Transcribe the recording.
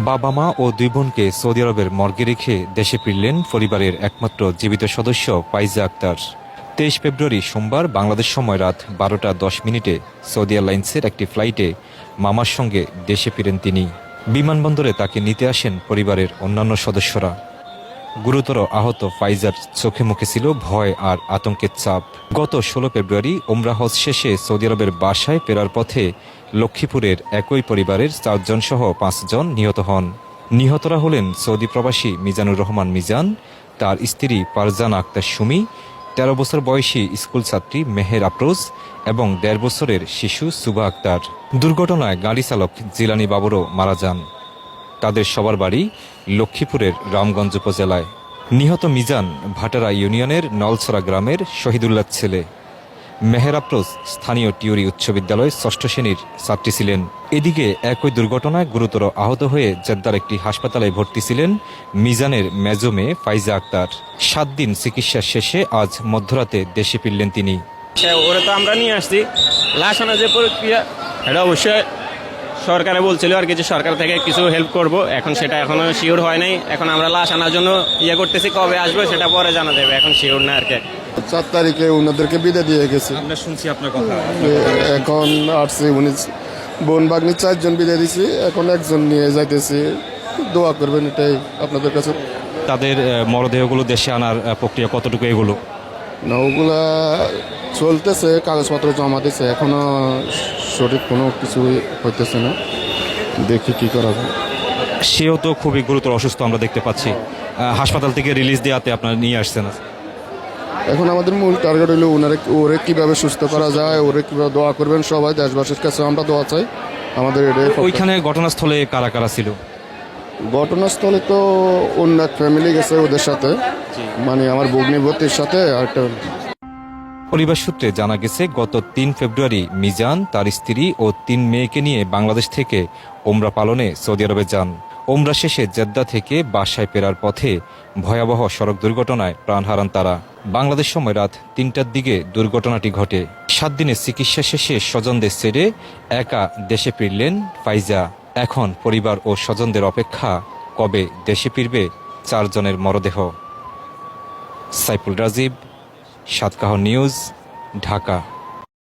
বাবা মা ও দুই বোনকে সৌদি আরবের মর্গে রেখে দেশে ফিরলেন পরিবারের একমাত্র জীবিত সদস্য ফাইজা আক্তার। 23 ফেব্রুয়ারি সোমবার বাংলাদেশ সময় রাত 12:10 সৌদি এয়ারলাইন্সের একটি ফ্লাইটে মামার সঙ্গে দেশে ফিরেন তিনি। বিমানবন্দরে তাকে নিতে আসেন পরিবারের অন্যান্য সদস্যরা। গুরুতর আহত ফাইজার চোখে মুখে ছিল ভয় আর আতঙ্কের ছাপ। গত 16 ফেব্রুয়ারি ওমরা হজ শেষে সৌদি আরবের বাসায় ফেরার পথে লক্ষ্মীপুরের একই পরিবারের 4 জন সহ 5 জন নিহত হন। নিহতরা হলেন সৌদি প্রবাসী মিজানুর রহমান মিজান, তার স্ত্রী ফারজানা আক্তার সুমি, 13 বছর বয়সী স্কুল ছাত্রী মেহের আফরোজ এবং 1.5 বছরের শিশু সুবা আক্তার। দুর্ঘটনায় গাড়ি চালক জিলানি বাবরও মারা যান। তাদের সবার বাড়ি লক্ষ্মীপুরের রামগঞ্জ উপজেলায়। নিহত মিজান ভাটারা ইউনিয়নের নলছড়া গ্রামের শহীদুল্লাহ ছেলে। মেহের আফরোজ স্থানীয় টিউরি উচ্চ বিদ্যালয়ের 6ষ্ঠ শ্রেণীর ছাত্রী ছিলেন। এদিকে একই দুর্ঘটনায় গুরুতর আহত হয়ে জেদ্দার একটি হাসপাতালে ভর্তি ছিলেন মিজানের মেজো মেয়ে ফাইজা আক্তার। 7 দিন চিকিৎসা শেষে আজ মধ্যরাতে দেশে ফিরলেন তিনি। ওরা তো আমরা নিয়ে আসছি, লাশ আনার যে প্রক্রিয়া এটা অবশ্যই সরকারে বলছিল আর কিছু, সরকার থেকে কিছু হেল্প করব, এখন সেটা এখনো শিওর হয় নাই। এখন আমরা লাশ আনার জন্য করতেছি, কবে আসবে সেটা পরে জানা যাবে, এখন শিওর না আর কি। 4 তারিখে ওনাদেরকে বিদায় দিয়ে গেছে। আমরা শুনছি আপনার কথা। এখন আসছে উনি বোন ভাগ্নি 4 জন বিদায় দিছি, এখন একজন নিয়ে যাইতেছি। দোয়া করবেন এটাই আপনাদের কাছে। তাদের মরদেহগুলো দেশে আনার প্রক্রিয়া কতটুকু এগুলো? না, ওগুলা চলতেছে, কাগজপত্র জমা দিচ্ছে, এখনো সঠিক কোনো কিছু হইতেছে না, দেখি কি করা যায়। সেও তো খুবই গুরুতর অসুস্থ আমরা দেখতে পাচ্ছি। হাসপাতাল থেকে রিলিজ দেওয়াতে আপনারা নিয়ে আসছেন। এখন আমাদের মূল টার্গেট হলো ওরে কীভাবে সুস্থ করা যায়, ওরে কীভাবে দোয়া করবেন সবাই, দেশবাসীর কাছে আমরা দোয়া চাই। আমাদের ওইখানে ঘটনাস্থলে কারা কারা ছিল? ঘটনাস্থলে তো অন্য এক ফ্যামিলি গেছে ওদের সাথে, মানে আমার ভগ্নিপতির সাথে আরেকটা। পরিবার সূত্রে জানা গেছে গত 3 ফেব্রুয়ারি মিজান তার স্ত্রী ও 3 মেয়েকে নিয়ে বাংলাদেশ থেকে ওমরা পালনে সৌদি আরবে যান। ওমরা শেষে জেদ্দা থেকে বাসায় ফেরার পথে ভয়াবহ সড়ক দুর্ঘটনায় প্রাণ হারান তারা। বাংলাদেশ সময় রাত 3টার দিকে দুর্ঘটনাটি ঘটে। 7 দিনের চিকিৎসা শেষে স্বজনদের ছেড়ে একা দেশে ফিরলেন ফাইজা। এখন পরিবার ও স্বজনদের অপেক্ষা কবে দেশে ফিরবে 4 জনের মরদেহ। সাইফুল রাজীব, সাতকাহন নিউজ, ঢাকা।